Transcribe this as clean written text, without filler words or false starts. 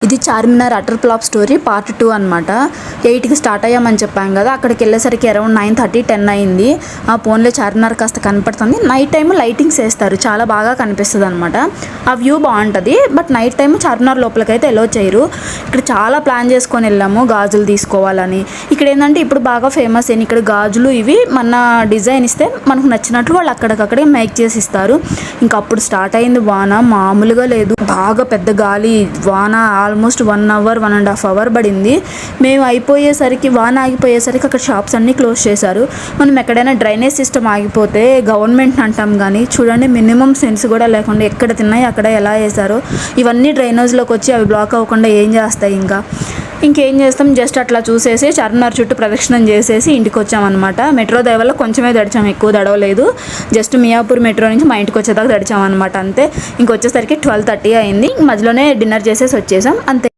ఇది Charminar utter flop story part 2 అనమాట. 8కి start అయ్యామని చెప్పాం కదా, అక్కడికి వెళ్ళేసరికి అరౌండ్ 9:30, 10 అయింది. ఆ ఫోన్లో చార్మినార్ కాస్త కనపడుతుంది. నైట్ టైం లైటింగ్స్ వేస్తారు, చాలా బాగా కనిపిస్తుంది అనమాట. ఆ వ్యూ బాగుంటుంది. బట్ నైట్ టైం చార్మినార్ లోపలికి అయితే ఎలో చేయరు. ఇక్కడ చాలా ప్లాన్ చేసుకొని వెళ్ళాము గాజులు తీసుకోవాలని. ఇక్కడ ఏంటంటే ఇప్పుడు బాగా ఫేమస్ అయిన ఇక్కడ గాజులు ఇవి మన డిజైన్ ఇస్తే మనకు నచ్చినట్లు వాళ్ళు అక్కడికక్కడే మేక్ చేసి ఇస్తారు. ఇంకా అప్పుడు స్టార్ట్ అయింది వాన, మామూలుగా లేదు. బాగా పెద్ద గాలి, వాన ఆల్మోస్ట్ 1 అవర్ 1.5 అవర్ పడింది. మేము అయిపోయేసరికి వాన ఆగిపోయేసరికి అక్కడ షాప్స్ అన్నీ క్లోజ్ చేశారు. మనం ఎక్కడైనా డ్రైనేజ్ సిస్టమ్ ఆగిపోతే గవర్నమెంట్ అంటాం, కానీ చూడండి మినిమం సెన్స్ కూడా లేకుండా ఎక్కడ తిన్నాయి అక్కడ ఎలా వేశారో. ఇవన్నీ డ్రైనేజ్లోకి వచ్చి అవి బ్లాక్ అవ్వకుండా ఏం చేస్తాయి. ఇంకేం చేస్తాం, జస్ట్ అట్లా చూసేసి చార్మినార్ చుట్టూ ప్రదక్షిణం చేసేసి ఇంటికి వచ్చామన్నమాట. మెట్రో దయ వల్ల కొంచెమే దడిచాం, ఎక్కువ దడవలేదు. జస్ట్ మియాపూర్ మెట్రో నుంచి మా ఇంటికి వచ్చేదాకా దడిచామన్నమాట అంతే. ఇంకొచ్చేసరికి 12:30 అయింది. మధ్యలోనే డిన్నర్ చేసేసి వచ్చేసాం అంతే.